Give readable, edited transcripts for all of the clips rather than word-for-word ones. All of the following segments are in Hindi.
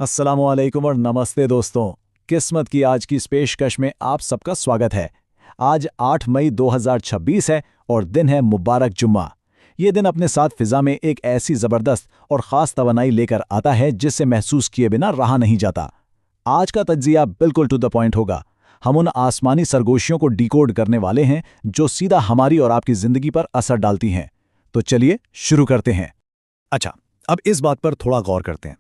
अस्सलामुअलैकुम और नमस्ते दोस्तों। किस्मत की आज की इस पेशकश में आप सबका स्वागत है। आज 8 मई 2026 है और दिन है मुबारक जुम्मा। ये दिन अपने साथ फिजा में एक ऐसी ज़बरदस्त और ख़ास तवानाई लेकर आता है जिससे महसूस किए बिना रहा नहीं जाता। आज का तज्जिया बिल्कुल टू द पॉइंट होगा। हम उन आसमानी सरगोशियों को डिकोड करने वाले हैं जो सीधा हमारी और आपकी ज़िंदगी पर असर डालती हैं। तो चलिए शुरू करते हैं। अच्छा, अब इस बात पर थोड़ा गौर करते हैं।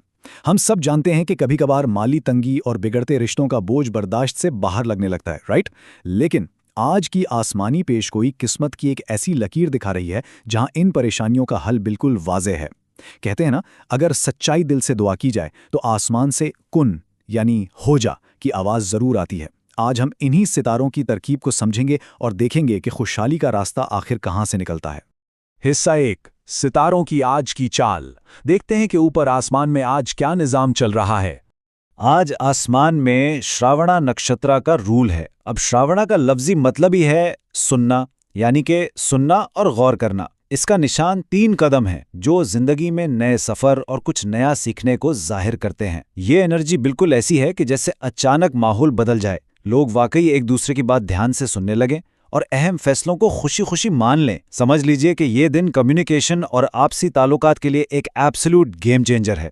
हम सब जानते हैं कि कभी कभार माली तंगी और बिगड़ते रिश्तों का बोझ बर्दाश्त से बाहर लगने लगता है, राइट? लेकिन आज की आसमानी पेशगोई किस्मत की एक ऐसी लकीर दिखा रही है जहां इन परेशानियों का हल बिल्कुल वाज़ेह है। कहते हैं ना, अगर सच्चाई दिल से दुआ की जाए तो आसमान से कुन यानी हो जा की आवाज़ ज़रूर आती है। आज हम इन्हीं सितारों की तरकीब को समझेंगे और देखेंगे कि खुशहाली का रास्ता आखिर कहाँ से निकलता है। हिस्सा 1, सितारों की आज की चाल। देखते हैं कि ऊपर आसमान में आज क्या निजाम चल रहा है। आज आसमान में श्रावणा नक्षत्र का रूल है। अब श्रावणा का लफ्जी मतलब ही है सुनना, यानी कि सुनना और गौर करना। इसका निशान 3 कदम है जो जिंदगी में नए सफर और कुछ नया सीखने को जाहिर करते हैं। ये एनर्जी बिल्कुल ऐसी है कि जैसे अचानक माहौल बदल जाए, लोग वाकई एक दूसरे की बात ध्यान से सुनने लगे और अहम फैसलों को खुशी खुशी मान लें। समझ लीजिए कि ये दिन कम्युनिकेशन और आपसी ताल्लुकात के लिए एक एब्सोल्यूट गेम चेंजर है।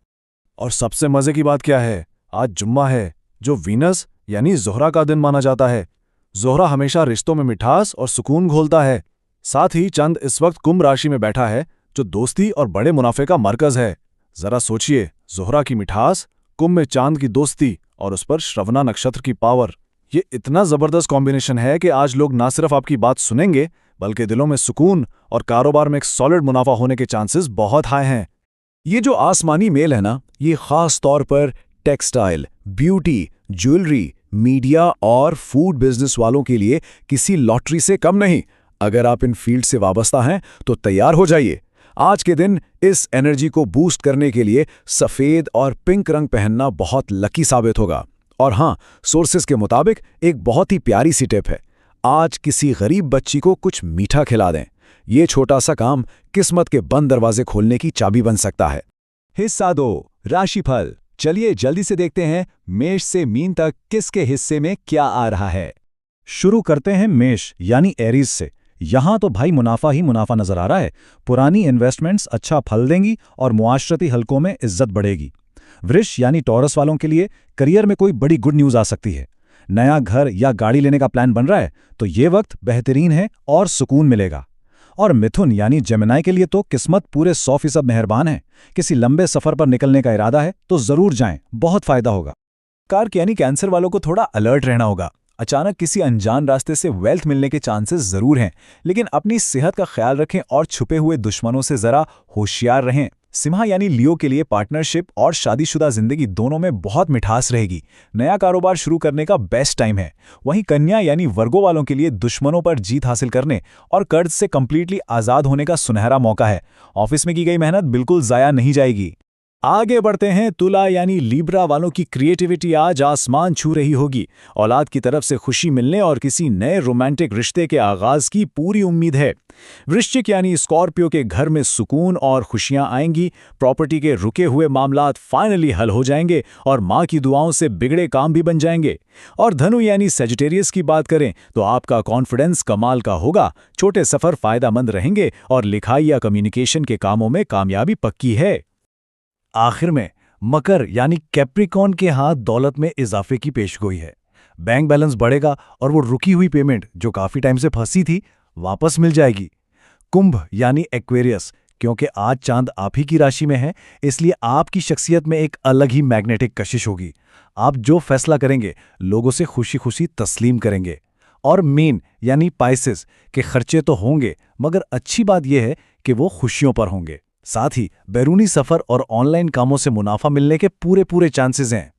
और सबसे मजे की बात क्या है, आज जुम्मा है जो वीनस यानी ज़ोहरा का दिन माना जाता है। ज़ोहरा हमेशा रिश्तों में मिठास और सुकून घोलता है। साथ ही चंद इस वक्त कुंभ राशि में बैठा है जो दोस्ती और बड़े मुनाफे का मरकज है। जरा सोचिए, ज़ोहरा की मिठास, कुंभ में चांद की दोस्ती और उस पर श्रवणा नक्षत्र की पावर। ये इतना जबरदस्त कॉम्बिनेशन है कि आज लोग ना सिर्फ आपकी बात सुनेंगे बल्कि दिलों में सुकून और कारोबार में एक सॉलिड मुनाफा होने के चांसेस बहुत हाई हैं। ये जो आसमानी मेल है ना, ये खास तौर पर टेक्सटाइल, ब्यूटी, ज्वेलरी, मीडिया और फूड बिजनेस वालों के लिए किसी लॉटरी से कम नहीं। अगर आप इन फील्ड से वाबस्ता हैं तो तैयार हो जाइए। आज के दिन इस एनर्जी को बूस्ट करने के लिए सफ़ेद और पिंक रंग पहनना बहुत लकी साबित होगा। और हाँ, सोर्सेस के मुताबिक एक बहुत ही प्यारी सी टिप है, आज किसी गरीब बच्ची को कुछ मीठा खिला दें। ये छोटा सा काम किस्मत के बंद दरवाजे खोलने की चाबी बन सकता है। हिस्सा 2, राशिफल। चलिए जल्दी से देखते हैं मेष से मीन तक किसके हिस्से में क्या आ रहा है। शुरू करते हैं मेष यानी एरीज से। यहां तो भाई मुनाफा ही मुनाफा नजर आ रहा है। पुरानी इन्वेस्टमेंट्स अच्छा फल देंगी और मुआशरती हलकों में इज्जत बढ़ेगी। वृष यानी टॉरस वालों के लिए करियर में कोई बड़ी गुड न्यूज़ आ सकती है। नया घर या गाड़ी लेने का प्लान बन रहा है तो ये वक्त बेहतरीन है और सुकून मिलेगा। और मिथुन यानी जेमिनाई के लिए तो किस्मत पूरे 100% मेहरबान है। किसी लंबे सफर पर निकलने का इरादा है तो जरूर जाएं, बहुत फायदा होगा। कार्क यानी कैंसर वालों को थोड़ा अलर्ट रहना होगा। अचानक किसी अनजान रास्ते से वेल्थ मिलने के चांसेस जरूर हैं, लेकिन अपनी सेहत का ख्याल रखें और छुपे हुए दुश्मनों से जरा होशियार रहें। सिम्हा यानी लियो के लिए पार्टनरशिप और शादीशुदा जिंदगी दोनों में बहुत मिठास रहेगी। नया कारोबार शुरू करने का बेस्ट टाइम है। वहीं कन्या यानी वर्गो वालों के लिए दुश्मनों पर जीत हासिल करने और कर्ज से कंप्लीटली आज़ाद होने का सुनहरा मौका है। ऑफिस में की गई मेहनत बिल्कुल ज़ाया नहीं जाएगी। आगे बढ़ते हैं तुला यानी लीब्रा वालों की क्रिएटिविटी आज आसमान छू रही होगी। औलाद की तरफ से खुशी मिलने और किसी नए रोमांटिक रिश्ते के आगाज की पूरी उम्मीद है। वृश्चिक यानी स्कॉर्पियो के घर में सुकून और खुशियां आएंगी। प्रॉपर्टी के रुके हुए मामलात फाइनली हल हो जाएंगे और माँ की दुआओं से बिगड़े काम भी बन जाएंगे। और धनु यानी सेजिटेरियस की बात करें तो आपका कॉन्फिडेंस कमाल का होगा। छोटे सफर फायदेमंद रहेंगे और लिखाई या कम्युनिकेशन के कामों में कामयाबी पक्की है। आखिर में मकर यानी कैप्रिकॉन के हाथ दौलत में इजाफे की पेशगोई है। बैंक बैलेंस बढ़ेगा और वो रुकी हुई पेमेंट जो काफी टाइम से फंसी थी वापस मिल जाएगी। कुंभ यानी एक्वेरियस, क्योंकि आज चांद आप ही की राशि में है इसलिए आपकी शख्सियत में एक अलग ही मैग्नेटिक कशिश होगी। आप जो फैसला करेंगे लोगों से खुशी खुशी तस्लीम करेंगे। और मीन यानी पाइसेस के खर्चे तो होंगे मगर अच्छी बात यह है कि वो खुशियों पर होंगे। साथ ही बैरूनी सफर और ऑनलाइन कामों से मुनाफा मिलने के पूरे चांसेस हैं।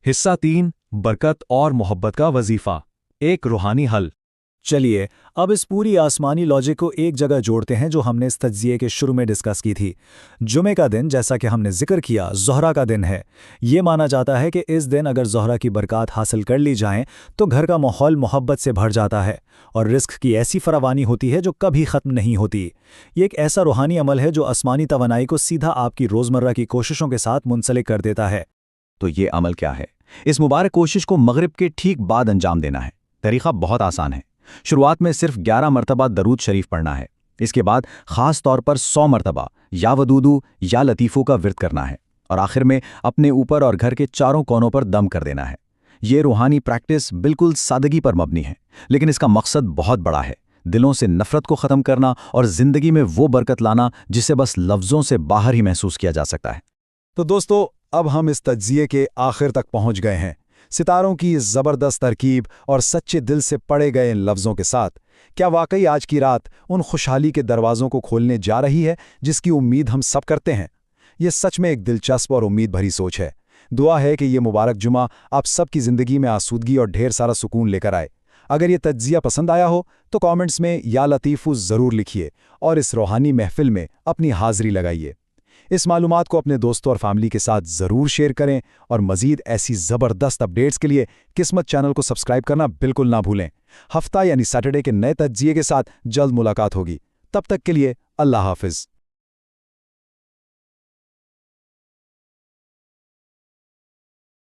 हिस्सा 3, बरकत और मोहब्बत का वजीफा, एक रूहानी हल। चलिए अब इस पूरी आसमानी लॉजिक को एक जगह जोड़ते हैं जो हमने इस तज्जिए के शुरू में डिस्कस की थी। जुमे का दिन, जैसा कि हमने जिक्र किया, ज़ोहरा का दिन है। ये माना जाता है कि इस दिन अगर ज़ोहरा की बरकत हासिल कर ली जाए तो घर का माहौल मोहब्बत से भर जाता है और रिस्क की ऐसी फरावानी होती है जो कभी ख़त्म नहीं होती। ये एक ऐसा रूहानी अमल है जो आसमानी तवानाई को सीधा आपकी रोज़मर्रा की कोशिशों के साथ मुंसलिक कर देता है। तो ये अमल क्या है? इस मुबारक कोशिश को मगरिब के ठीक बाद अंजाम देना है। तरीक़ा बहुत आसान है। शुरुआत में सिर्फ 11 मरतबा दरूद शरीफ पढ़ना है। इसके बाद ख़ास तौर पर 100 मरतबा या वदूदू या लतीफ़ों का विर्द करना है और आखिर में अपने ऊपर और घर के चारों कोनों पर दम कर देना है। ये रूहानी प्रैक्टिस बिल्कुल सादगी पर मबनी है, लेकिन इसका मकसद बहुत बड़ा है। दिलों से नफ़रत को ख़त्म करना और ज़िंदगी में वो बरकत लाना जिसे बस लफ्ज़ों से बाहर ही महसूस किया जा सकता है। तो दोस्तों, अब हम इस तज्ज़िये के आखिर तक पहुंच गए हैं। सितारों की इस ज़बरदस्त तरकीब और सच्चे दिल से पढ़े गए इन लफ्ज़ों के साथ क्या वाकई आज की रात उन खुशहाली के दरवाज़ों को खोलने जा रही है जिसकी उम्मीद हम सब करते हैं? ये सच में एक दिलचस्प और उम्मीद भरी सोच है। दुआ है कि ये मुबारक जुमा आप सबकी ज़िंदगी में आसूदगी और ढेर सारा सुकून लेकर आए। अगर ये तज्ज़िया पसंद आया हो तो कमेंट्स में या लतीफ़ू ज़रूर लिखिए और इस रूहानी महफ़िल में अपनी हाज़िरी लगाइए। इस मालूमात को अपने दोस्तों और फैमिली के साथ ज़रूर शेयर करें और मज़ीद ऐसी ज़बरदस्त अपडेट्स के लिए किस्मत चैनल को सब्सक्राइब करना बिल्कुल ना भूलें। हफ्ता यानी सैटरडे के नए तज्ज़िये के साथ जल्द मुलाकात होगी। तब तक के लिए अल्लाह हाफ़िज़।